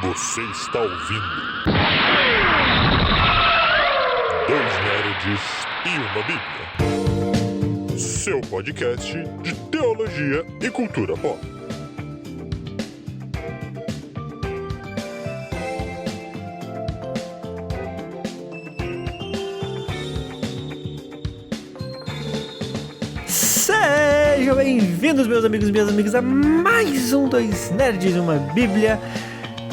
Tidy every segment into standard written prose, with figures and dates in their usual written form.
Você está ouvindo Dois Nerds e uma Bíblia, seu podcast de teologia e cultura pop. Sejam bem-vindos, meus amigos e minhas amigas, a mais um Dois Nerds e uma Bíblia.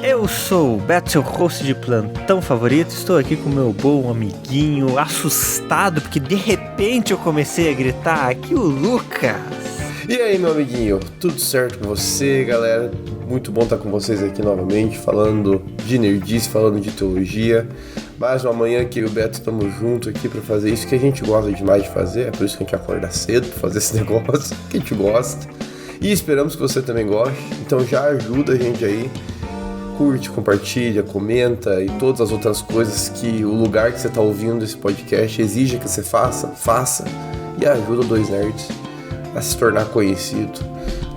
Eu sou o Beto, seu host de plantão favorito. Estou aqui com meu bom amiguinho, assustado, porque de repente eu comecei a gritar. Aqui o Lucas. E aí, meu amiguinho, tudo certo com você, galera? Muito bom estar com vocês aqui novamente, falando de nerdice, falando de teologia. Mais uma manhã que eu e o Beto estamos juntos aqui para fazer isso que a gente gosta demais de fazer. É por isso que a gente acorda cedo para fazer esse negócio que a gente gosta. E esperamos que você também goste. Então já ajuda a gente aí. Curte, compartilha, comenta e todas as outras coisas que o lugar que você está ouvindo esse podcast exige que você faça. E ajuda o Dois Nerds a se tornar conhecido.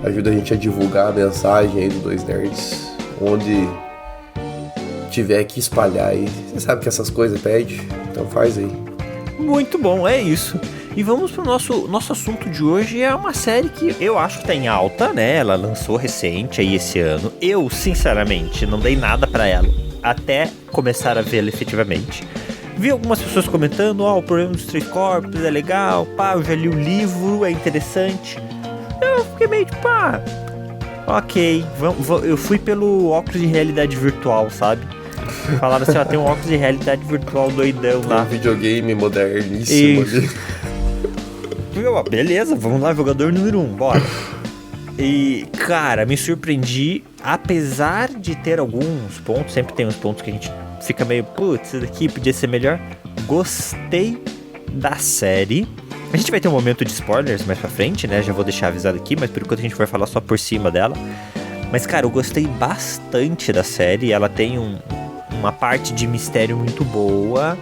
Ajuda a gente a divulgar a mensagem aí do Dois Nerds, onde tiver que espalhar aí. Você sabe que essas coisas pede, então faz aí. Muito bom, é isso. E vamos pro nosso assunto de hoje. É uma série que eu acho que tá em alta, né? Ela lançou recente aí esse ano. Eu, sinceramente, não dei nada pra ela até começar a vê-la efetivamente. Vi algumas pessoas comentando, o problema dos três corpos é legal, pá, eu já li o livro, é interessante. Eu fiquei meio tipo, ok, eu fui pelo óculos de realidade virtual, sabe? Falaram assim, tem um óculos de realidade virtual doidão lá. Um videogame moderníssimo ali. Beleza, vamos lá, jogador número 1, bora. E, cara, me surpreendi, apesar de ter alguns pontos, sempre tem uns pontos que a gente fica meio, putz, isso daqui podia ser melhor. Gostei da série. A gente vai ter um momento de spoilers mais pra frente, né? Já vou deixar avisado aqui, mas por enquanto a gente vai falar só por cima dela. Mas, cara, eu gostei bastante da série. Ela tem uma parte de mistério muito boa.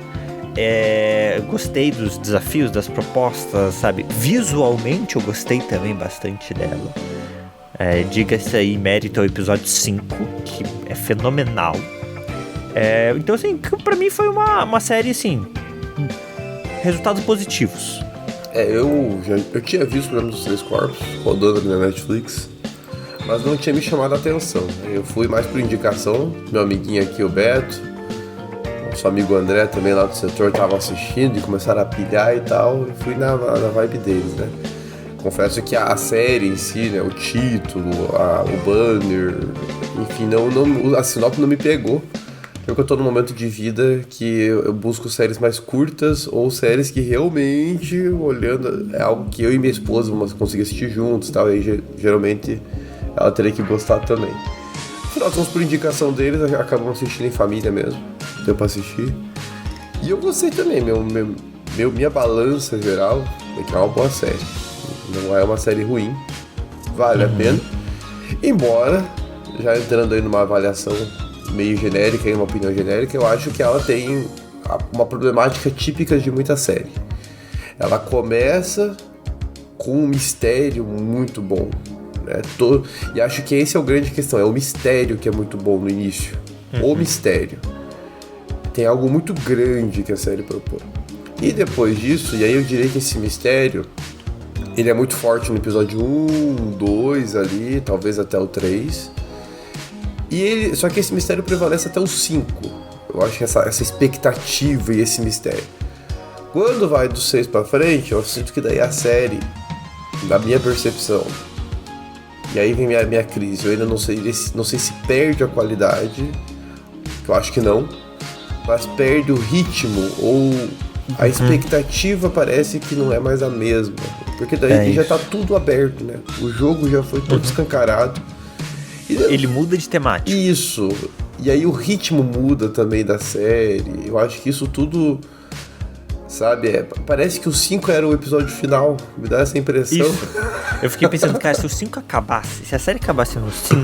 Gostei dos desafios, das propostas, sabe? Visualmente eu gostei também bastante dela. Diga-se aí, mérito ao episódio 5, que é fenomenal. Então, assim, pra mim foi uma série, assim, resultados positivos. Eu tinha visto o programa dos Três Corpos rodando ali na Netflix, mas não tinha me chamado a atenção. Eu fui mais por indicação, meu amiguinho aqui, o Beto, nosso amigo André também lá do setor estavam assistindo e começaram a pilhar e tal, e fui na vibe deles, né? Confesso que a série em si, né, o título, o banner, enfim, a sinopse não me pegou. Porque eu tô num momento de vida que eu busco séries mais curtas ou séries que realmente, olhando, é algo que eu e minha esposa vamos conseguir assistir juntos e tal, e geralmente ela teria que gostar também. Afinal, somos por indicação deles, acabamos assistindo em família mesmo, deu pra assistir. E eu gostei também, minha balança geral é que é uma boa série, não é uma série ruim, vale a pena. Embora, já entrando aí numa avaliação meio genérica, uma opinião genérica, eu acho que ela tem uma problemática típica de muita série. Ela começa com um mistério muito bom, né? E acho que esse é o grande questão, é o mistério que é muito bom no início. O mistério. Tem algo muito grande que a série propõe. E depois disso, e aí eu diria que esse mistério, ele é muito forte no episódio 1, 2 ali, talvez até o 3. Só que esse mistério prevalece até o 5. Eu acho que essa expectativa e esse mistério. Quando vai do 6 pra frente, eu sinto que daí a série, na minha percepção, e aí vem minha crise, eu ainda não sei se perde a qualidade, que eu acho que não, mas perde o ritmo ou a expectativa parece que não é mais a mesma. Porque daí já tá tudo aberto, né? O jogo já foi todo escancarado. Ele muda de temática. Isso. E aí o ritmo muda também da série. Eu acho que isso tudo, sabe, parece que o 5 era o episódio final. Me dá essa impressão. Isso. Eu fiquei pensando, cara, se o 5 acabasse, se a série acabasse no 5,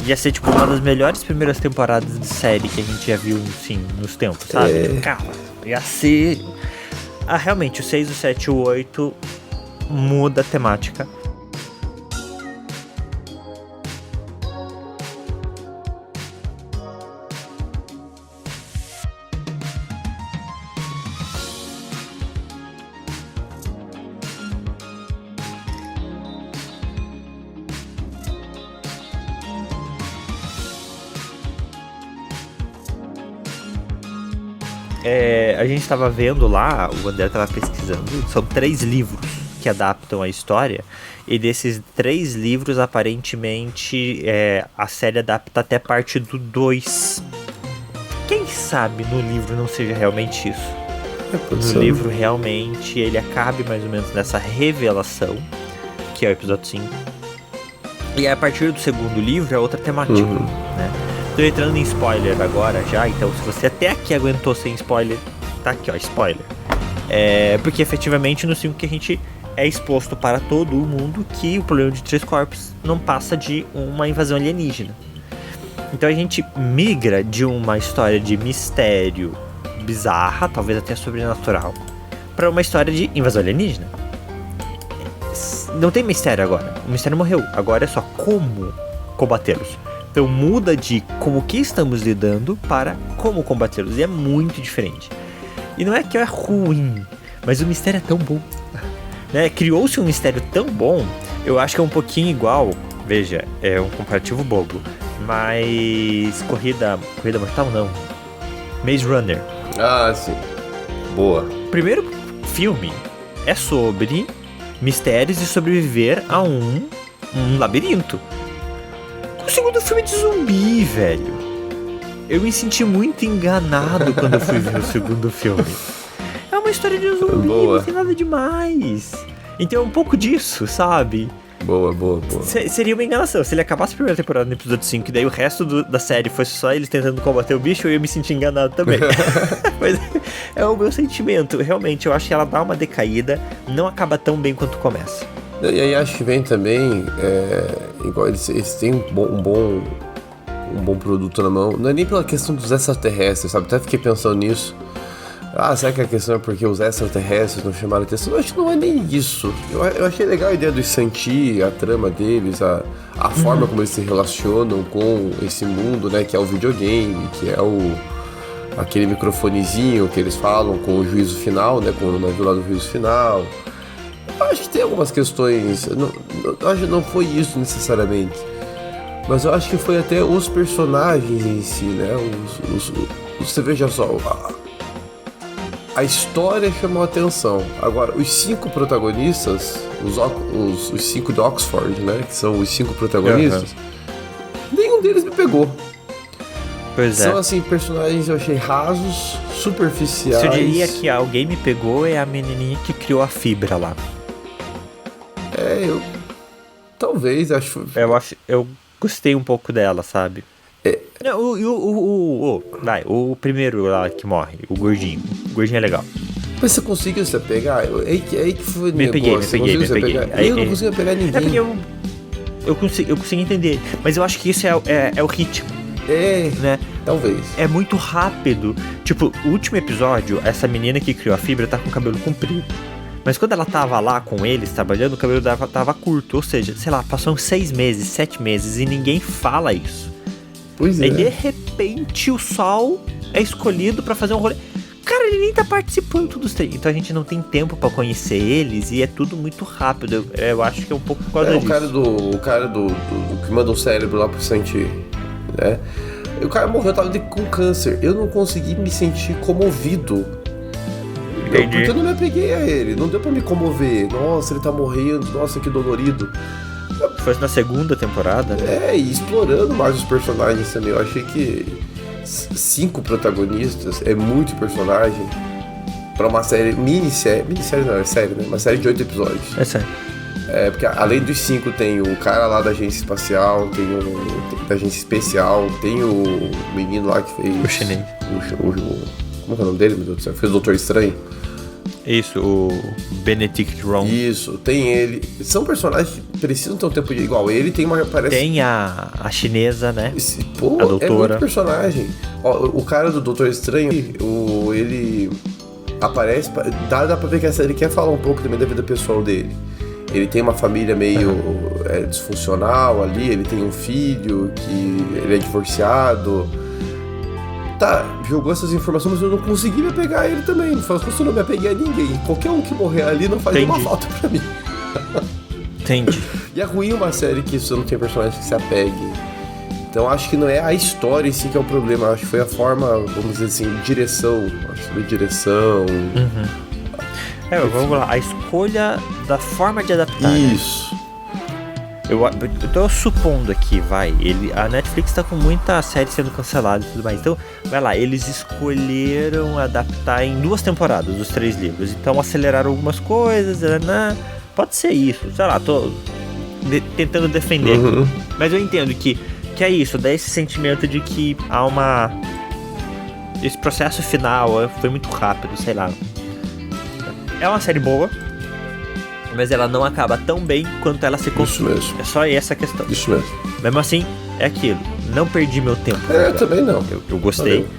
ia ser tipo uma das melhores primeiras temporadas de série que a gente já viu, assim, nos tempos, sabe? Cara, ia ser... realmente, o 6, o 7 e o 8 muda a temática. a gente tava vendo lá, o André tava pesquisando, são 3 livros que adaptam a história, e desses 3 livros, aparentemente, a série adapta até parte do 2. Quem sabe no livro não seja realmente isso? No livro, realmente, ele acabe mais ou menos nessa revelação, que é o episódio 5. E a partir do segundo livro é outra temática, né? Tô entrando em spoiler agora já, então se você até aqui aguentou sem spoiler, tá aqui, ó, spoiler. Porque efetivamente no 5 que a gente é exposto para todo o mundo que o problema de 3 corpos não passa de uma invasão alienígena. Então a gente migra de uma história de mistério bizarra, talvez até sobrenatural, para uma história de invasão alienígena. Não tem mistério agora, o mistério morreu, agora é só como combatê-los. Então muda de como que estamos lidando para como combatê-los, e é muito diferente. E não é que é ruim, mas o mistério é tão bom, né? Criou-se um mistério tão bom, eu acho que é um pouquinho igual, veja, é um comparativo bobo, mas Corrida Mortal não, Maze Runner. Ah, sim. Boa. O primeiro filme é sobre mistérios e sobreviver a um labirinto. O segundo filme é de zumbi, velho. Eu me senti muito enganado quando eu fui ver o segundo filme. É uma história de zumbi, Boa. não tem nada demais. Então é um pouco disso, sabe? Boa. Seria uma enganação. Se ele acabasse a primeira temporada no episódio 5 e daí o resto da série fosse só eles tentando combater o bicho, eu ia me sentir enganado também. Mas é o meu sentimento. Realmente, eu acho que ela dá uma decaída, não acaba tão bem quanto começa. E aí acho que vem também, igual eles têm um bom produto na mão. Não é nem pela questão dos extraterrestres, sabe? Até fiquei pensando nisso. Será que a questão é porque os extraterrestres não chamaram atenção? Eu acho que não é nem isso. Eu achei legal a ideia dos Santi, a trama deles, a forma como eles se relacionam com esse mundo, né? Que é o videogame, que é aquele microfonezinho que eles falam com o juízo final, né? Com o navio lá do juízo final. Eu acho que tem algumas questões. Eu acho que não foi isso necessariamente. Mas eu acho que foi até os personagens em si, né? Você veja só. A história chamou a atenção. Agora, os 5 protagonistas, os 5 de Oxford, né? Que são os 5 protagonistas, nenhum deles me pegou. Pois São, assim, personagens eu achei rasos, superficiais. Se eu diria que alguém me pegou, é a menininha que criou a fibra lá. Talvez, acho... Eu gostei um pouco dela, sabe? Não, o primeiro lá que morre, o gordinho. O gordinho é legal. Mas você conseguiu se apegar? É aí que foi o Me peguei. Eu não conseguia pegar ninguém. É porque eu consegui entender. Mas eu acho que isso é o ritmo. Né? Talvez. É muito rápido. Tipo, o último episódio, essa menina que criou a fibra tá com o cabelo comprido. Mas quando ela tava lá com eles, trabalhando, o cabelo dela tava curto. Ou seja, sei lá, passou uns 6 meses, 7 meses e ninguém fala isso. Pois é. E de repente o Sol é escolhido pra fazer um rolê. Cara, ele nem tá participando dos três. Então a gente não tem tempo pra conhecer eles e é tudo muito rápido. Eu acho que é um pouco por causa disso. O cara do que manda o cérebro lá pro Santi, né? O cara morreu, tava com câncer. Eu não consegui me sentir comovido. Porque eu não me apeguei a ele. Não deu pra me comover. Nossa, ele tá morrendo. Nossa, que dolorido. Foi na segunda temporada, né? E explorando mais os personagens também. Eu achei que 5 protagonistas é muito personagem pra uma série, minissérie não, é série, né? Uma série de 8 episódios. É sério. Porque além dos 5 tem o cara lá da agência espacial, tem da agência especial, tem o menino lá que fez... O chinês. Como é o nome dele, meu Deus do céu? Fez o Doutor Estranho. Isso, o Benedict Wong. Isso, tem ele. São personagens que precisam ter um tempo de igual. Ele tem uma... Parece... Tem a chinesa, né? A doutora. É muito personagem. O cara do Doutor Estranho, ele aparece... Dá pra ver que a série quer falar um pouco também da vida pessoal dele. Ele tem uma família meio disfuncional ali, ele tem um filho, que ele é divorciado. Tá, jogou essas informações, mas eu não consegui me apegar a ele também. Não faz que eu não me apeguei a ninguém. Qualquer um que morrer ali não faz nenhuma falta pra mim. Entendi. E é ruim uma série que você não tem personagem que se apegue. Então acho que não é a história em si que é o problema, acho que foi a forma, vamos dizer assim, direção. Acho que foi direção. Vamos lá, a escolha da forma de adaptar. Isso. Eu tô supondo aqui, a Netflix tá com muita série sendo cancelada e tudo mais, então, vai lá, eles escolheram adaptar em 2 temporadas os 3 livros, então aceleraram algumas coisas, pode ser isso, sei lá, tô tentando defender aqui, mas eu entendo que é isso, dá esse sentimento de que há esse processo final foi muito rápido, sei lá. É uma série boa, mas ela não acaba tão bem quanto ela se construiu. Isso mesmo. É só essa a questão. Isso mesmo. Mesmo assim, é aquilo. Não perdi meu tempo. Eu também não. Eu gostei. Valeu.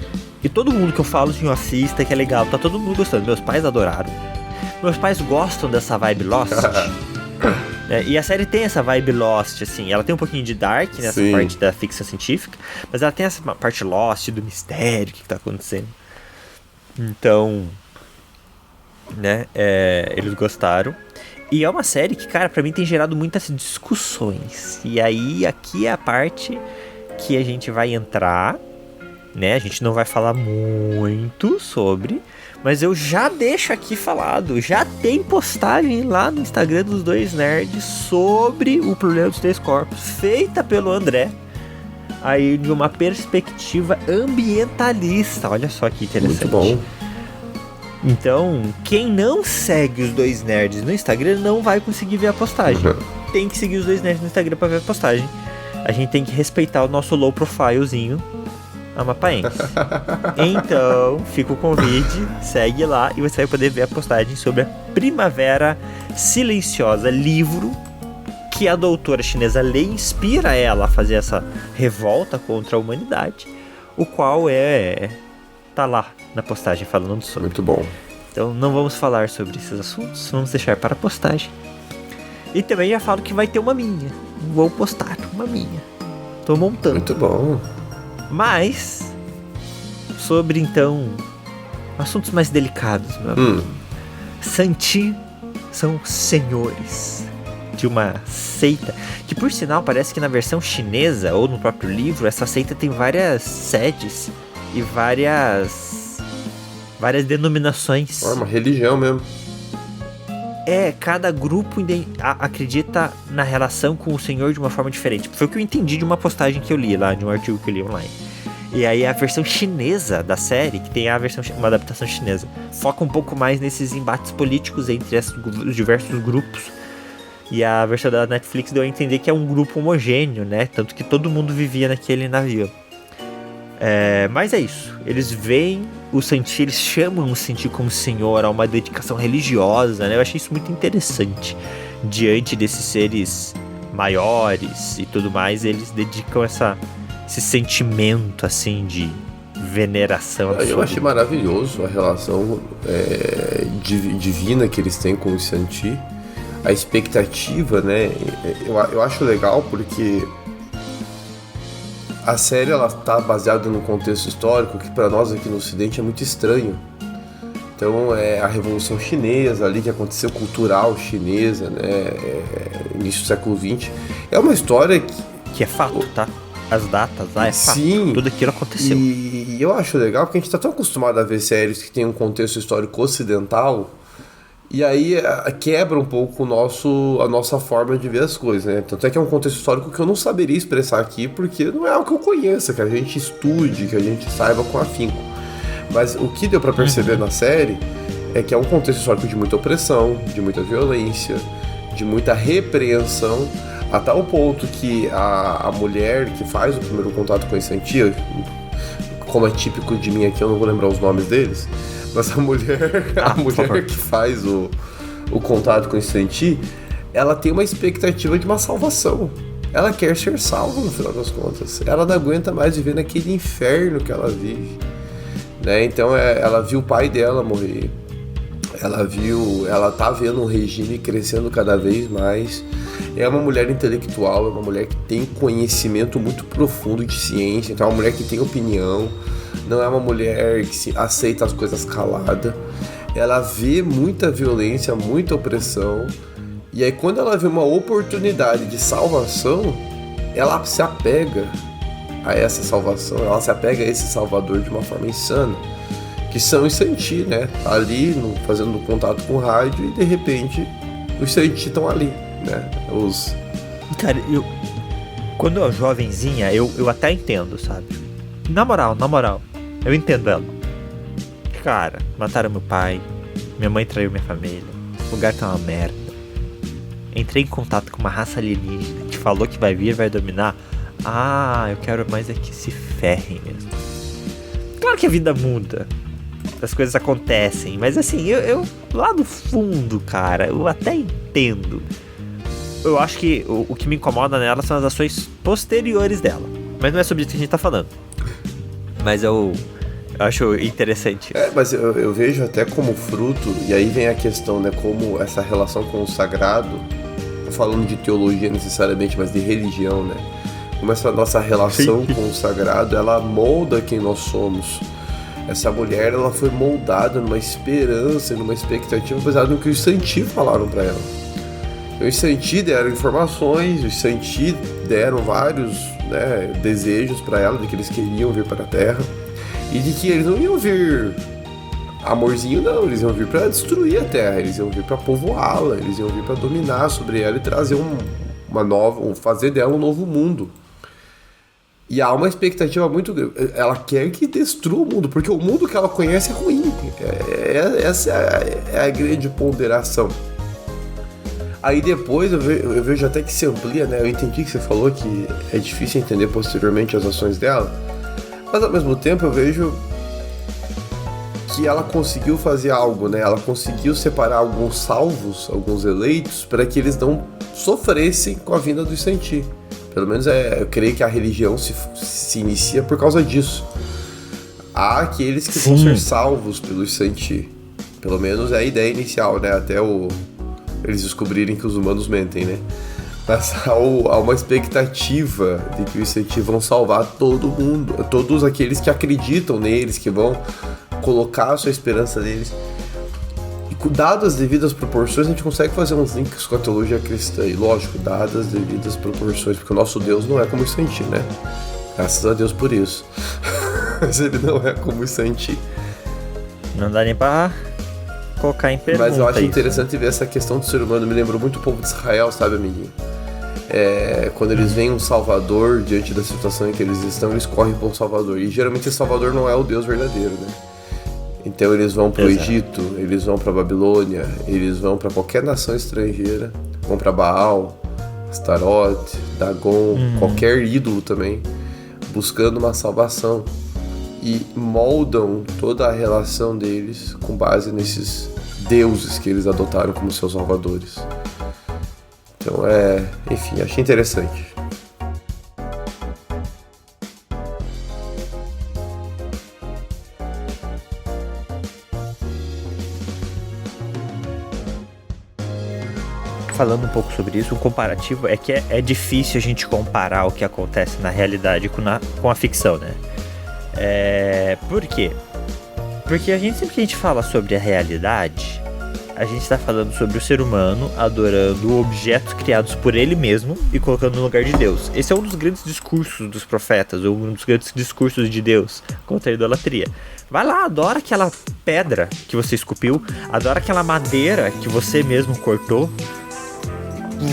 E todo mundo que eu falo, assim, assista, que é legal. Tá todo mundo gostando. Meus pais adoraram. Meus pais gostam dessa vibe Lost. E a série tem essa vibe Lost, assim. Ela tem um pouquinho de dark nessa parte da ficção científica. Mas ela tem essa parte Lost, do mistério, o que tá acontecendo. Então... eles gostaram. E é uma série que, cara, pra mim tem gerado muitas discussões. E aí, aqui é a parte que a gente vai entrar, né? A gente não vai falar muito sobre, mas eu já deixo aqui falado. Já tem postagem lá no Instagram dos Dois Nerds sobre o problema dos 3 corpos, feita pelo André, aí de uma perspectiva ambientalista. Olha só que interessante. Muito bom. Então, quem não segue os Dois Nerds no Instagram não vai conseguir ver a postagem. Tem que seguir os Dois Nerds no Instagram pra ver a postagem. A gente tem que respeitar o nosso low profilezinho amapaense. Então, fica o convite, segue lá e você vai poder ver a postagem sobre a Primavera Silenciosa, livro que a doutora chinesa Lei inspira ela a fazer essa revolta contra a humanidade, o qual tá lá na postagem falando sobre. Muito bom. Então não vamos falar sobre esses assuntos, vamos deixar para a postagem. E também já falo que vai ter uma minha. Vou postar uma minha. Tô montando. Muito bom. Mas sobre então assuntos mais delicados, meu amigo. Santi são senhores de uma seita que, por sinal, parece que na versão chinesa ou no próprio livro, essa seita tem várias sedes e várias denominações. É uma religião mesmo. Cada grupo acredita na relação com o Senhor de uma forma diferente. Foi o que eu entendi de uma postagem que eu li lá, de um artigo que eu li online. E aí a versão chinesa da série, que tem uma adaptação chinesa, foca um pouco mais nesses embates políticos entre os diversos grupos. E a versão da Netflix deu a entender que é um grupo homogêneo, né? Tanto que todo mundo vivia naquele navio. Mas é isso. Eles veem o Santi, eles chamam o Santi como senhor, a uma dedicação religiosa, né? Eu achei isso muito interessante. Diante desses seres maiores e tudo mais, eles dedicam esse sentimento, assim, de veneração. Eu achei maravilhoso a relação divina que eles têm com o Santi. A expectativa, né? Eu acho legal porque a série ela tá baseada num contexto histórico que para nós aqui no Ocidente é muito estranho. Então é a Revolução Chinesa ali que aconteceu, cultural chinesa, né? Início do século XX. É uma história que é fato, tá? As datas lá fato. Sim, tudo aquilo aconteceu. E eu acho legal porque a gente tá tão acostumado a ver séries que tem um contexto histórico ocidental. E aí quebra um pouco a nossa forma de ver as coisas, né? Tanto é que é um contexto histórico que eu não saberia expressar aqui, porque não é algo que eu conheça, que a gente estude, que a gente saiba com afinco. Mas o que deu pra perceber na série é que é um contexto histórico de muita opressão, de muita violência, de muita repreensão, a tal ponto que a mulher que faz o primeiro contato com esse Santi, como é típico de mim aqui, eu não vou lembrar os nomes deles, mas a mulher que faz o contato com esse Santi, ela tem uma expectativa de uma salvação. Ela quer ser salva no final das contas. Ela não aguenta mais viver naquele inferno que ela vive, né? Então ela viu o pai dela morrer. Ela tá vendo um regime crescendo cada vez mais. É uma mulher intelectual, é uma mulher que tem conhecimento muito profundo de ciência, então é uma mulher que tem opinião. Não é uma mulher que aceita as coisas calada. Ela vê muita violência, muita opressão. E aí quando ela vê uma oportunidade de salvação, ela se apega a essa salvação, ela se apega a esse salvador de uma forma insana, que são os Santi, né? Ali fazendo contato com o rádio e de repente os Santi estão ali, né? Cara, quando eu jovenzinha, eu até entendo, sabe? Na moral, eu entendo ela. Cara, mataram meu pai, minha mãe traiu minha família, o lugar tá uma merda. Entrei em contato com uma raça alienígena que falou que vai vir, vai dominar. Ah, eu quero mais é que se ferrem mesmo. Claro que a vida muda, as coisas acontecem, mas assim, eu lá no fundo, cara, eu até entendo. Eu acho que o que me incomoda nela são as ações posteriores dela. Mas não é sobre isso que a gente tá falando. Mas eu acho interessante. Mas eu vejo até como fruto, e aí vem a questão, né, como essa relação com o sagrado, não falando de teologia necessariamente, mas de religião, né, como essa nossa relação com o sagrado, ela molda quem nós somos. Essa mulher, ela foi moldada numa esperança, numa expectativa, apesar do que os Santi falaram para ela. Os Santi deram informações, os Santi deram vários, né, desejos para ela, de que eles queriam vir para a Terra. E de que eles não iam vir amorzinho, não. Eles iam vir para destruir a Terra. Eles iam vir para povoá-la. Eles iam vir para dominar sobre ela e trazer fazer dela um novo mundo. E há uma expectativa muito grande. Ela quer que destrua o mundo, porque o mundo que ela conhece é ruim. Essa é a grande ponderação. Aí depois eu vejo até que se amplia, né? Eu entendi que você falou que é difícil entender posteriormente as ações dela. Mas ao mesmo tempo eu vejo que ela conseguiu fazer algo, né? Ela conseguiu separar alguns salvos, alguns eleitos, para que eles não sofressem com a vinda dos Santi. Pelo menos eu creio que a religião se inicia por causa disso. Há aqueles que vão ser salvos pelos Santi. Pelo menos é a ideia inicial, né? Até eles descobrirem que os humanos mentem, né? Mas há uma expectativa de que os Santi vão salvar todo mundo, todos aqueles que acreditam neles, que vão colocar a sua esperança neles. E dadas as devidas proporções, a gente consegue fazer uns links com a teologia cristã. E lógico, dadas as devidas proporções, porque o nosso Deus não é como os Santi, né? Graças a Deus por isso. Mas ele não é como os Santi. Não dá nem pra colocar em pergunta. Mas eu acho isso, interessante, né, ver essa questão do ser humano. Me lembrou muito o povo de Israel, sabe, amiguinho? Quando eles veem um salvador diante da situação em que eles estão, eles correm para um salvador. E geralmente esse salvador não é o Deus verdadeiro, né? Então eles vão para o Egito, eles vão para a Babilônia, eles vão para qualquer nação estrangeira, vão para Baal, Astarote, Dagon, qualquer ídolo também, buscando uma salvação. E moldam toda a relação deles com base nesses deuses que eles adotaram como seus salvadores. Então enfim, achei interessante. Falando um pouco sobre isso, um comparativo é que é difícil a gente comparar o que acontece na realidade com a ficção, né? Por quê? Porque sempre que a gente fala sobre a realidade, a gente está falando sobre o ser humano adorando objetos criados por ele mesmo e colocando no lugar de Deus. Esse é um dos grandes discursos dos profetas, ou um dos grandes discursos de Deus contra a idolatria. Vai lá, adora aquela pedra que você esculpiu, adora aquela madeira que você mesmo cortou.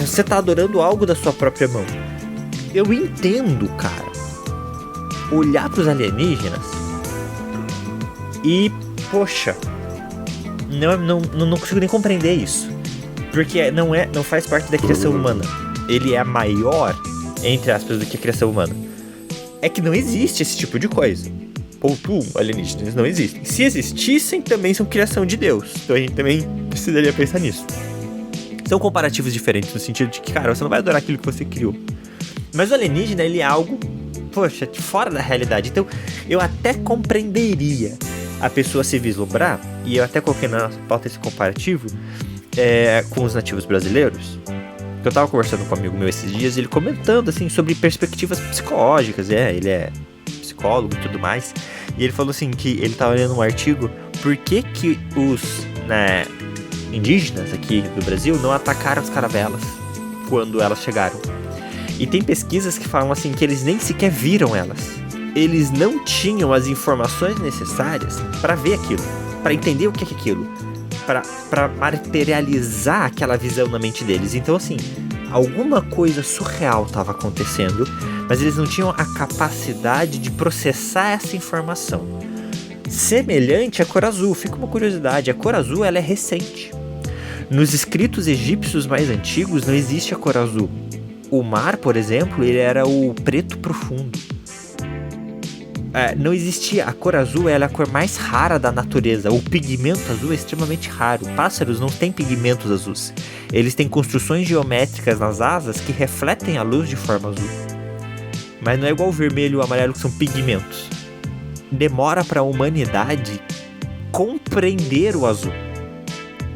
Você está adorando algo da sua própria mão. Eu entendo, cara, olhar para os alienígenas e, poxa, não consigo nem compreender isso, porque não faz parte da criação humana. Ele é maior, entre aspas, do que a criação humana. É que não existe esse tipo de coisa. Ponto 1, alienígenas não existem. Se existissem, também são criação de Deus. Então a gente também precisaria pensar nisso. São comparativos diferentes, no sentido de que, cara, você não vai adorar aquilo que você criou. Mas o alienígena, ele é algo, poxa, fora da realidade. Então eu até compreenderia a pessoa se vislumbrar, e eu até coloquei na pauta esse comparativo com os nativos brasileiros. Eu tava conversando com um amigo meu esses dias, ele comentando assim sobre perspectivas psicológicas, ele é psicólogo e tudo mais, e ele falou assim que ele tava lendo um artigo, por que os indígenas aqui do Brasil não atacaram as caravelas quando elas chegaram. E tem pesquisas que falam assim que eles nem sequer viram elas. Eles não tinham as informações necessárias para ver aquilo, para entender o que é aquilo, para materializar aquela visão na mente deles. Então, assim, alguma coisa surreal estava acontecendo, mas eles não tinham a capacidade de processar essa informação. Semelhante à cor azul, fica uma curiosidade, a cor azul ela é recente. Nos escritos egípcios mais antigos não existe a cor azul. O mar, por exemplo, ele era o preto profundo. Não existia, a cor azul ela é a cor mais rara da natureza. O pigmento azul é extremamente raro. Pássaros não têm pigmentos azuis. Eles têm construções geométricas nas asas que refletem a luz de forma azul. Mas não é igual o vermelho e o amarelo, que são pigmentos. Demora para a humanidade compreender o azul,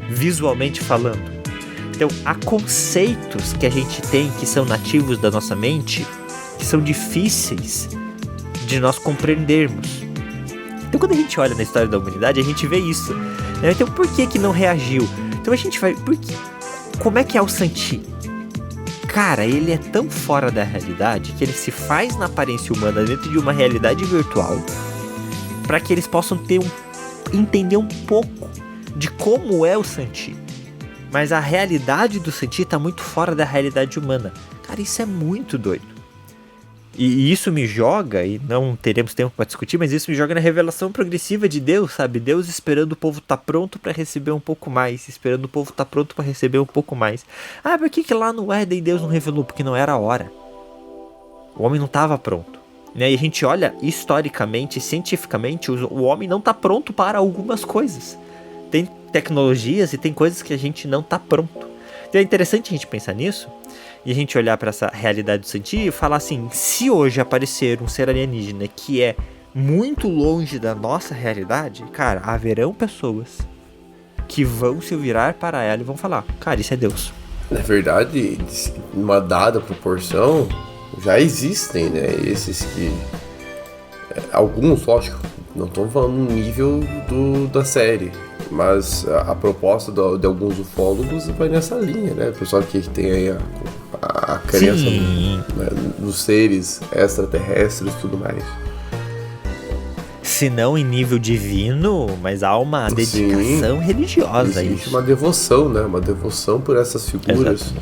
visualmente falando. Então, há conceitos que a gente tem que são nativos da nossa mente, que são difíceis de nós compreendermos. Então, quando a gente olha na história da humanidade, a gente vê isso, né? Então, por que não reagiu? Então, a gente vai... Como é que é o Santi? Cara, ele é tão fora da realidade que ele se faz na aparência humana dentro de uma realidade virtual para que eles possam entender um pouco de como é o Santi. Mas a realidade do Santi está muito fora da realidade humana. Cara, isso é muito doido. E isso me joga, e não teremos tempo para discutir, mas isso me joga na revelação progressiva de Deus, sabe? Deus esperando o povo estar pronto para receber um pouco mais, esperando o povo estar pronto para receber um pouco mais. Ah, por que lá no Éden Deus não revelou? Porque não era a hora. O homem não estava pronto. Né? E a gente olha historicamente, cientificamente, o homem não está pronto para algumas coisas. Tem tecnologias e tem coisas que a gente não está pronto. Então é interessante a gente pensar nisso e a gente olhar para essa realidade do Santi e falar assim, se hoje aparecer um ser alienígena que é muito longe da nossa realidade, cara, haverão pessoas que vão se virar para ela e vão falar, cara, isso é Deus. Na verdade, em uma dada proporção, já existem, né, esses que... Alguns, lógico, não estou falando no nível da série, mas a proposta de alguns ufólogos vai nessa linha, né? O pessoal que tem aí a crença nos seres extraterrestres e tudo mais. Se não em nível divino, mas há uma dedicação religiosa. Existe uma devoção, né? Uma devoção por essas figuras.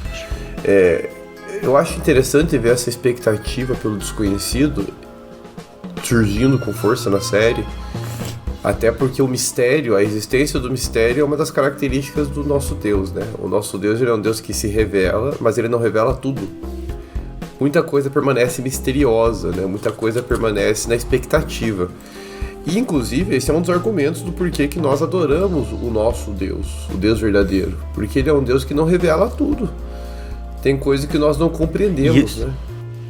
Eu acho interessante ver essa expectativa pelo desconhecido surgindo com força na série, até porque o mistério, a existência do mistério é uma das características do nosso Deus, né? O nosso Deus, ele é um Deus que se revela, mas ele não revela tudo. Muita coisa permanece misteriosa, né? Muita coisa permanece na expectativa. E, inclusive, esse é um dos argumentos do porquê que nós adoramos o nosso Deus, o Deus verdadeiro. Porque ele é um Deus que não revela tudo. Tem coisa que nós não compreendemos, né?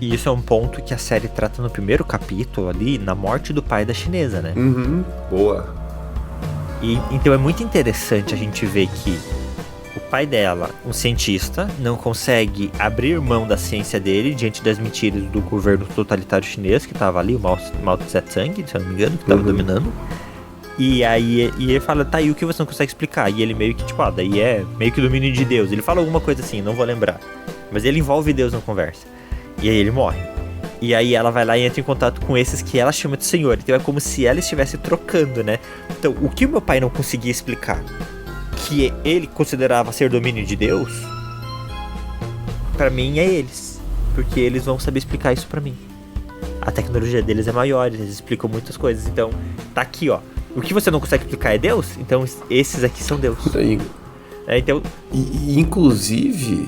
E isso é um ponto que a série trata no primeiro capítulo ali, na morte do pai da chinesa, né? Boa. E então é muito interessante a gente ver que o pai dela, um cientista, não consegue abrir mão da ciência dele diante das mentiras do governo totalitário chinês, que estava ali, o Mao Tse-tung, se eu não me engano, que estava dominando. E aí ele fala, tá, e o que você não consegue explicar? E ele meio que, tipo, daí é meio que o domínio de Deus. Ele fala alguma coisa assim, não vou lembrar. Mas ele envolve Deus na conversa. E aí ele morre. E aí ela vai lá e entra em contato com esses que ela chama de Senhor. Então é como se ela estivesse trocando, né? Então, o que o meu pai não conseguia explicar, que ele considerava ser domínio de Deus, pra mim é eles. Porque eles vão saber explicar isso pra mim. A tecnologia deles é maior, eles explicam muitas coisas. Então, tá aqui, ó. O que você não consegue explicar é Deus? Então, esses aqui são Deus. Então... Inclusive,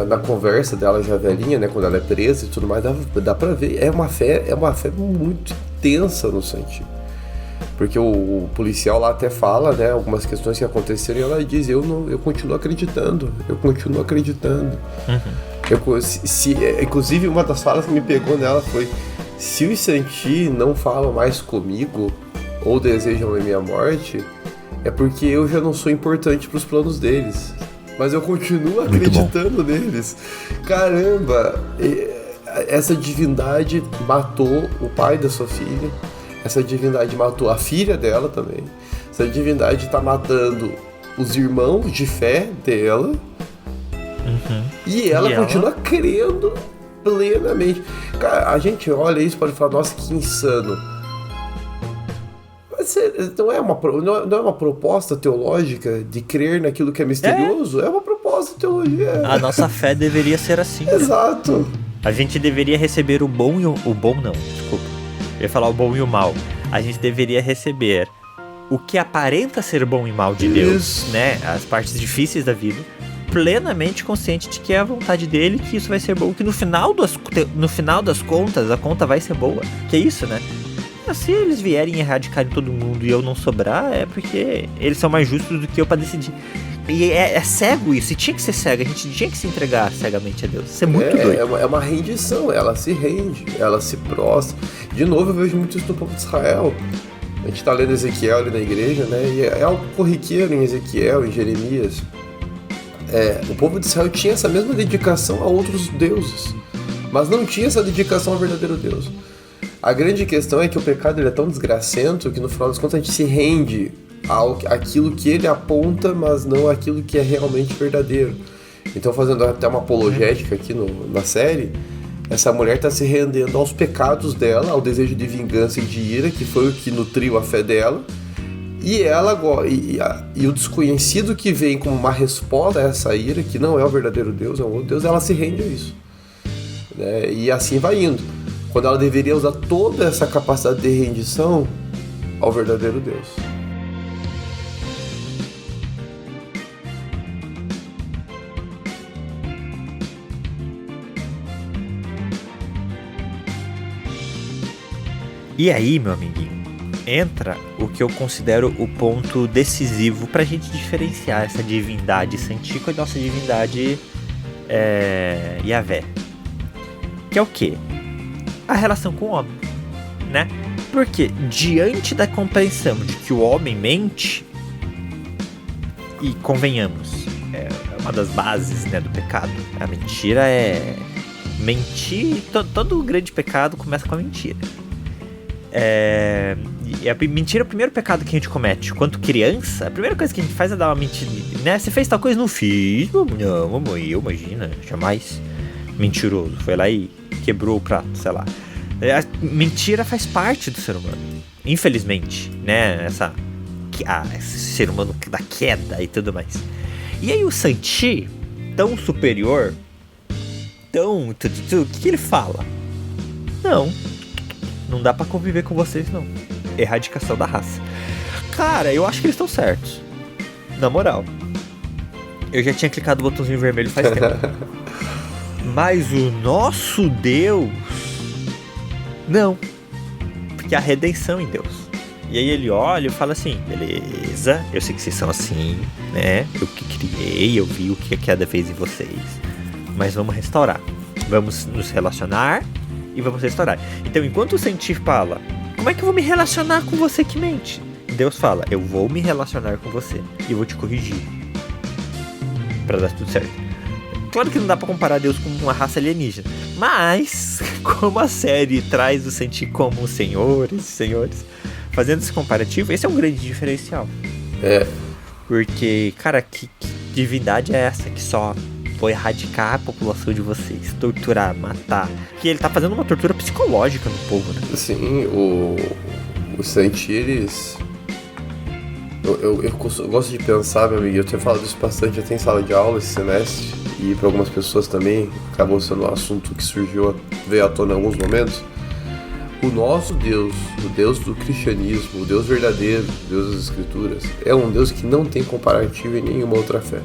na conversa dela já velhinha, né, quando ela é presa e tudo mais, dá pra ver, é uma fé muito intensa no Santi. Porque o policial lá até fala, né, algumas questões que aconteceram e ela diz, eu continuo acreditando. Inclusive, uma das falas que me pegou nela foi, se os Santi não falam mais comigo ou desejam a minha morte, é porque eu já não sou importante pros planos deles. Mas eu continuo acreditando neles. Caramba! Essa divindade matou o pai da sua filha. Essa divindade matou a filha dela também. Essa divindade tá matando os irmãos de fé dela. E ela continua crendo plenamente. Cara, a gente olha isso e pode falar, nossa, que insano. Mas não é uma proposta teológica de crer naquilo que é misterioso? É uma proposta de teologia. A nossa fé deveria ser assim. Exato. A gente deveria receber o bom e o bom não, desculpa. Eu ia falar o bom e o mal. A gente deveria receber o que aparenta ser bom e mal de Deus, né? As partes difíceis da vida, plenamente consciente de que é a vontade dele, que isso vai ser bom, que no final das contas, a conta vai ser boa. Que é isso, né? Se eles vierem e erradicarem todo mundo e eu não sobrar, é porque eles são mais justos do que eu pra decidir. E é cego isso, e tinha que ser cego, a gente tinha que se entregar cegamente a Deus. Isso é muito doido. É uma rendição, ela se rende, ela se prostra. De novo, eu vejo muito isso no povo de Israel. A gente tá lendo Ezequiel ali na igreja, né? E é algo corriqueiro em Ezequiel, em Jeremias. O povo de Israel tinha essa mesma dedicação a outros deuses, mas não tinha essa dedicação ao verdadeiro Deus. A grande questão é que o pecado ele é tão desgracento que no final das contas a gente se rende àquilo que ele aponta, mas não àquilo que é realmente verdadeiro. Então, fazendo até uma apologética aqui na série, essa mulher está se rendendo aos pecados dela, ao desejo de vingança e de ira, que foi o que nutriu a fé dela, e o desconhecido que vem como uma resposta a essa ira, que não é o verdadeiro Deus, é um outro Deus, ela se rende a isso, né? E assim vai indo, quando ela deveria usar toda essa capacidade de rendição ao verdadeiro Deus. E aí, meu amiguinho, entra o que eu considero o ponto decisivo pra gente diferenciar essa divindade santífica da nossa divindade Yahvé. Que é o quê? A relação com o homem, né? Porque diante da compreensão de que o homem mente, e convenhamos, é uma das bases, né, do pecado. A mentira mentir, todo grande pecado começa com a mentira. E a mentira é o primeiro pecado que a gente comete. Quanto criança, a primeira coisa que a gente faz é dar uma mentira, né? Você fez tal coisa? Não fiz. Não, mamãe, eu imagina, jamais. Mentiroso, foi lá e quebrou o prato, sei lá. A mentira faz parte do ser humano, infelizmente, né? Esse ser humano da queda e tudo mais. E aí o Santi, tão superior, o que ele fala? Não dá pra conviver com vocês, não. Erradicação da raça. Cara, eu acho que eles estão certos. Na moral. Eu já tinha clicado no botãozinho vermelho faz tempo. Mas o nosso Deus... não. Porque há redenção em Deus. E aí ele olha e fala assim, beleza, eu sei que vocês são assim, né? Eu que criei, eu vi o que a queda fez em vocês. Mas vamos restaurar. Vamos nos relacionar e vamos restaurar. Então, enquanto o cientista fala, como é que eu vou me relacionar com você que mente? Deus fala, eu vou me relacionar com você e eu vou te corrigir pra dar tudo certo. Claro que não dá pra comparar Deus com uma raça alienígena, mas como a série traz o cientista como senhores, fazendo esse comparativo, esse é um grande diferencial. Porque, cara, que divindade é essa que só foi erradicar a população de vocês, torturar, matar? Que ele tá fazendo uma tortura psicológica no povo, né? Sim, os Sentiris... Eu gosto de pensar, meu amigo, eu tenho falado isso bastante até em sala de aula esse semestre, e para algumas pessoas também, acabou sendo um assunto que veio à tona em alguns momentos. O nosso Deus, o Deus do cristianismo, o Deus verdadeiro, o Deus das Escrituras, é um Deus que não tem comparativo em nenhuma outra fé.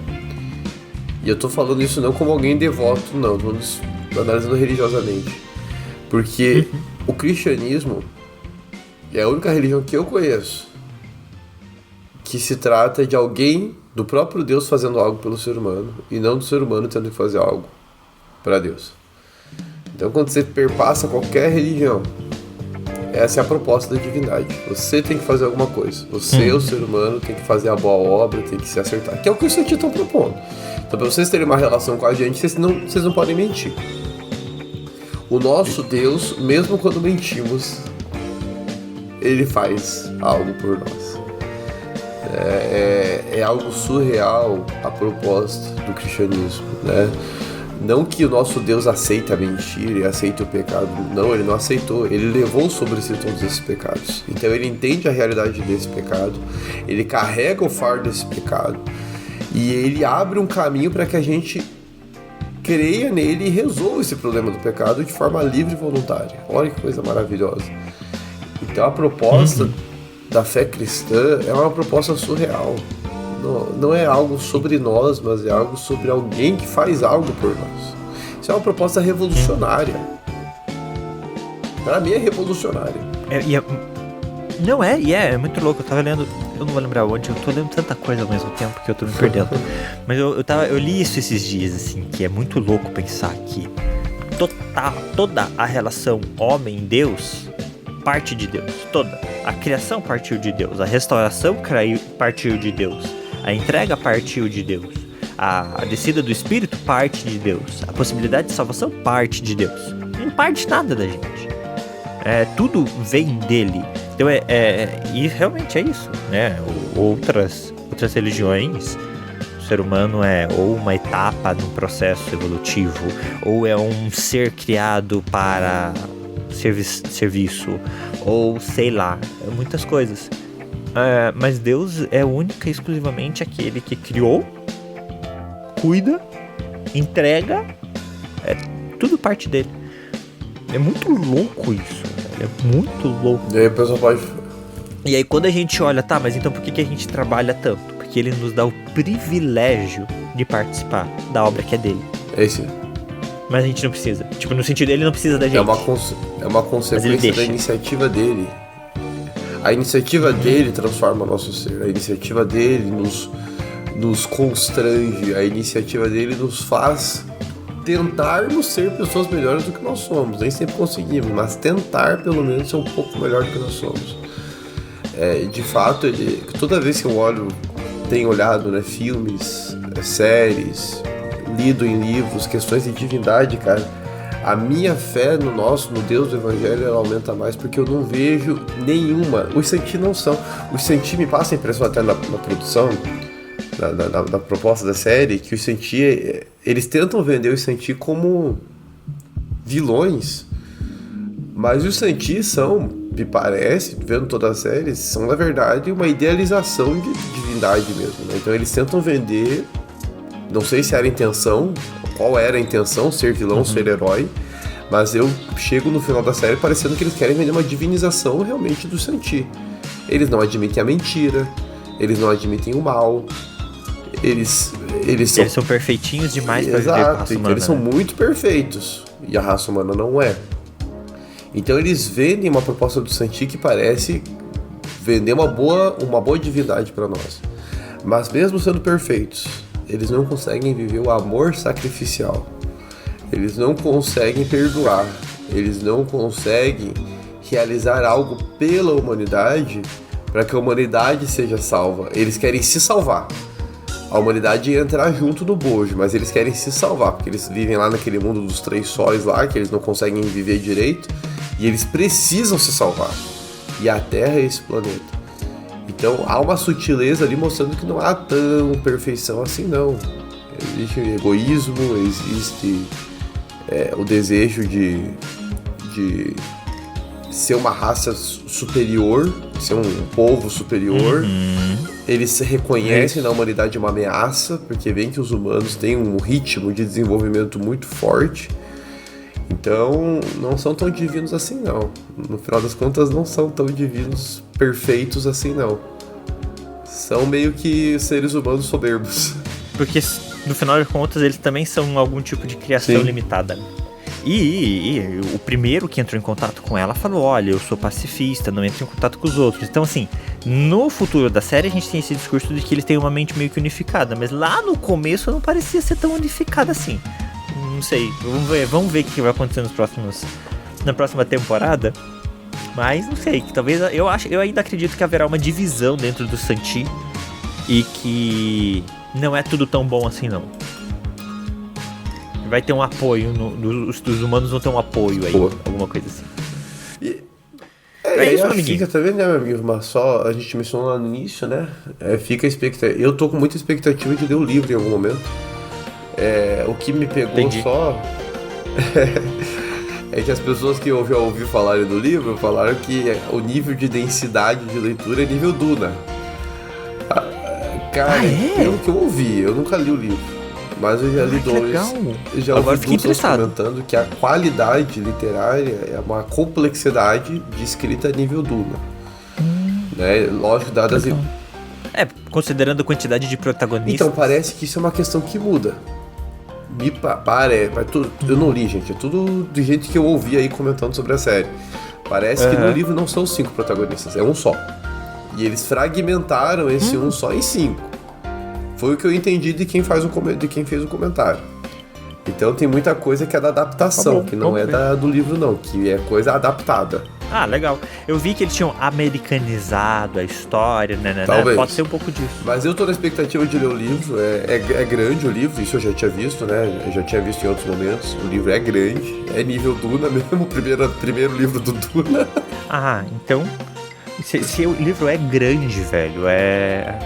E eu tô falando isso não como alguém devoto, não, tô analisando religiosamente. Porque o cristianismo é a única religião que eu conheço que se trata de alguém, do próprio Deus, fazendo algo pelo ser humano, e não do ser humano tendo que fazer algo para Deus. Então, quando você perpassa qualquer religião, essa é a proposta da divindade. Você tem que fazer alguma coisa. Você, o ser humano, tem que fazer a boa obra, tem que se acertar. Que é o que os cientistas estão propondo. Então, para vocês terem uma relação com a gente, vocês não podem mentir. O nosso Deus, mesmo quando mentimos, ele faz algo por nós. É algo surreal a proposta do cristianismo, né? Não que o nosso Deus aceite a mentira e aceite o pecado. Não, ele não aceitou. Ele levou sobre si todos esses pecados. Então ele entende a realidade desse pecado. Ele carrega o fardo desse pecado. E ele abre um caminho para que a gente creia nele e resolva esse problema do pecado de forma livre e voluntária. Olha que coisa maravilhosa. Então a proposta da fé cristã é uma proposta surreal. Não é algo sobre nós, mas é algo sobre alguém que faz algo por nós. Isso é uma proposta revolucionária. Para mim é revolucionária. É muito louco. Eu tava lendo, eu não vou lembrar onde, eu tô lendo tanta coisa ao mesmo tempo que eu tô me perdendo. Mas eu li isso esses dias, assim, que é muito louco pensar que toda a relação homem-Deus parte de Deus. Toda. A criação partiu de Deus. A restauração partiu de Deus. A entrega partiu de Deus. A descida do Espírito parte de Deus. A possibilidade de salvação parte de Deus. Não parte nada da gente. Tudo vem dele. Então e realmente é isso, né? Outras religiões, o ser humano é ou uma etapa num processo evolutivo, ou é um ser criado para serviço, ou sei lá, muitas coisas. Mas Deus é única e exclusivamente aquele que criou, cuida, entrega, tudo parte dele. É muito louco isso, velho. É muito louco. E aí o pessoal pode... E aí quando a gente olha, tá, mas então por que a gente trabalha tanto? Porque ele nos dá o privilégio de participar da obra que é dele. É isso. Mas a gente não precisa. Tipo, no sentido dele não precisa da gente. É uma consequência da iniciativa dele. A iniciativa dele transforma o nosso ser. A iniciativa dele nos constrange. A iniciativa dele nos faz tentarmos ser pessoas melhores do que nós somos. Nem sempre conseguimos, mas tentar pelo menos ser um pouco melhor do que nós somos. De fato, toda vez que eu tenho olhado, né, filmes, séries, lido em livros, questões de divindade, cara, a minha fé no Deus do Evangelho, ela aumenta mais, porque eu não vejo nenhuma. Os Santi não são. Os Santi me passa a impressão até na produção, na proposta da série, que os Santi, eles tentam vender os Santi como vilões, mas os Santi são, me parece, vendo toda a série, são na verdade uma idealização de divindade mesmo, né? Então eles tentam vender, não sei se era a intenção, qual era a intenção, ser vilão, ser herói, mas eu chego no final da série parecendo que eles querem vender uma divinização realmente do Santi. Eles não admitem a mentira, eles não admitem o mal, eles são perfeitinhos demais para viver com a raça humana. Eles são muito perfeitos, e a raça humana não é. Então eles vendem uma proposta do Santi que parece vender uma boa divindade para nós. Mas mesmo sendo perfeitos, eles não conseguem viver o amor sacrificial. Eles não conseguem perdoar. Eles não conseguem realizar algo pela humanidade para que a humanidade seja salva. Eles querem se salvar. A humanidade ia entrar junto no bojo, mas eles querem se salvar, porque eles vivem lá naquele mundo dos 3 sóis lá, que eles não conseguem viver direito, e eles precisam se salvar. E a Terra é esse planeta. Então há uma sutileza ali mostrando que não há tão perfeição assim, não. Existe egoísmo, existe o desejo de ser uma raça superior, ser um povo superior. Eles se reconhecem na humanidade uma ameaça, porque veem que os humanos têm um ritmo de desenvolvimento muito forte. Então, não são tão divinos assim, não. No final das contas, não são tão divinos perfeitos assim, não. São meio que seres humanos soberbos. Porque, no final das contas, eles também são algum tipo de criação limitada. E o primeiro que entrou em contato com ela falou, olha, eu sou pacifista, não entro em contato com os outros. Então, assim, no futuro da série a gente tem esse discurso de que eles têm uma mente meio que unificada, mas lá no começo não parecia ser tão unificada assim. Não sei, vamos ver o que vai acontecer na próxima temporada. Mas não sei, que talvez eu ainda acredito que haverá uma divisão dentro do Santi e que não é tudo tão bom assim, não. Vai ter um apoio, os humanos vão ter um apoio aí, alguma coisa assim. É isso, meu acho que amiguinho. fica também, né, meu amigo? Mas só a gente mencionou lá no início, né? Fica a expectativa. Eu tô com muita expectativa de ler o livro em algum momento. O que me pegou Entendi. só é que as pessoas que eu já ouvi falarem do livro falaram que o nível de densidade de leitura é nível Duna. Cara, pelo que eu ouvi, eu nunca li o livro. Mas eu já li que dois. legal. Já Agora ouvi fiquei duas pessoas interessado. comentando que a qualidade literária é uma complexidade de escrita a nível Duna. Né? Lógico, dadas. Considerando a quantidade de protagonistas. Então, parece que isso é uma questão que muda. Me parece. Eu não li, gente. É tudo de gente que eu ouvi aí comentando sobre a série. Parece que no livro não são 5 protagonistas, é um só. E eles fragmentaram esse um só em 5. Foi o que eu entendi de quem fez o comentário. Então tem muita coisa que é da adaptação, Tá bom, que não é do livro não, que é coisa adaptada. Ah, legal. Eu vi que eles tinham americanizado a história, né? Talvez. Pode ser um pouco disso. Mas eu tô na expectativa de ler o livro, é grande o livro, isso eu já tinha visto, né? Eu já tinha visto em outros momentos. O livro é grande, é nível Duna mesmo, o primeiro livro do Duna. Ah, então. Se o livro é grande, velho, é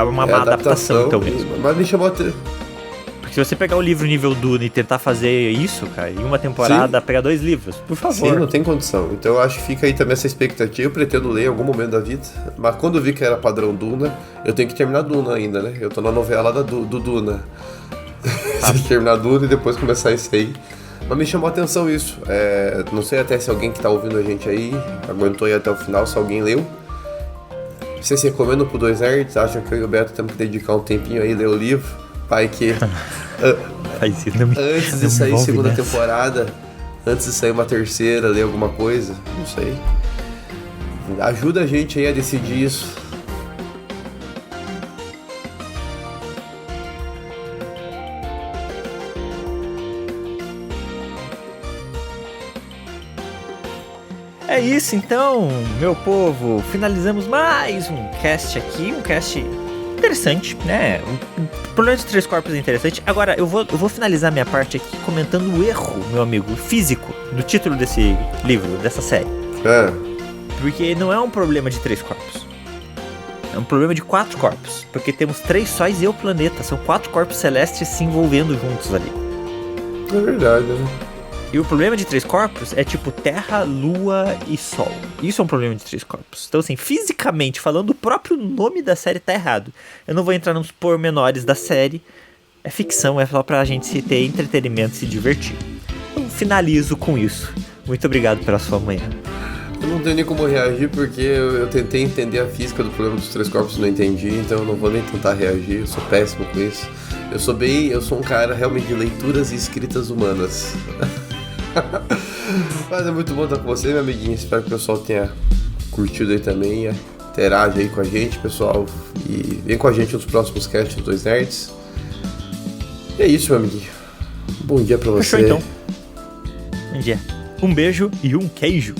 uma adaptação, então mesmo. Mas me chamou a Porque se você pegar o livro nível Duna e tentar fazer isso, cara, em uma temporada, pegar 2 livros, por favor. Sim, não tem condição. Então eu acho que fica aí também essa expectativa. Eu pretendo ler em algum momento da vida. Mas quando eu vi que era padrão Duna, eu tenho que terminar Duna ainda, né? Eu tô na novela do Duna. Tem que terminar Duna e depois começar isso aí. Mas me chamou a atenção isso. Não sei até se alguém que tá ouvindo a gente aí aguentou ir até o final, se alguém leu. Vocês recomendam pro 2 Nerds? Acham que eu e o Beto temos que dedicar um tempinho aí e ler o livro? Pai, que antes de sair segunda temporada, antes de sair uma terceira, ler alguma coisa, não sei. Ajuda a gente aí a decidir isso. É isso então, meu povo. Finalizamos mais um cast aqui, um cast interessante, né? O problema de 3 corpos é interessante. Agora, eu vou finalizar minha parte aqui comentando o erro, meu amigo, físico do título desse livro, dessa série. Porque não é um problema de 3 corpos. É um problema de 4 corpos. Porque temos 3 sóis e o planeta. São 4 corpos celestes se envolvendo juntos ali. É verdade, né? E o problema de 3 corpos é tipo Terra, Lua e Sol. Isso é um problema de 3 corpos. Então, assim, fisicamente falando, o próprio nome da série tá errado. Eu não vou entrar nos pormenores da série. É ficção, é só pra gente se ter entretenimento e se divertir. Então, finalizo com isso. Muito obrigado pela sua manhã. Eu não tenho nem como reagir porque eu tentei entender a física do problema dos 3 corpos e não entendi, então eu não vou nem tentar reagir, eu sou péssimo com isso. Eu sou um cara realmente de leituras e escritas humanas. Mas é muito bom estar com você, meu amiguinho. Espero que o pessoal tenha curtido aí também. Interage aí com a gente, pessoal. E vem com a gente nos próximos casts dos 2 Nerds. E é isso, meu amiguinho. Bom dia pra você. Fechou então. Bom dia. Um beijo e um queijo.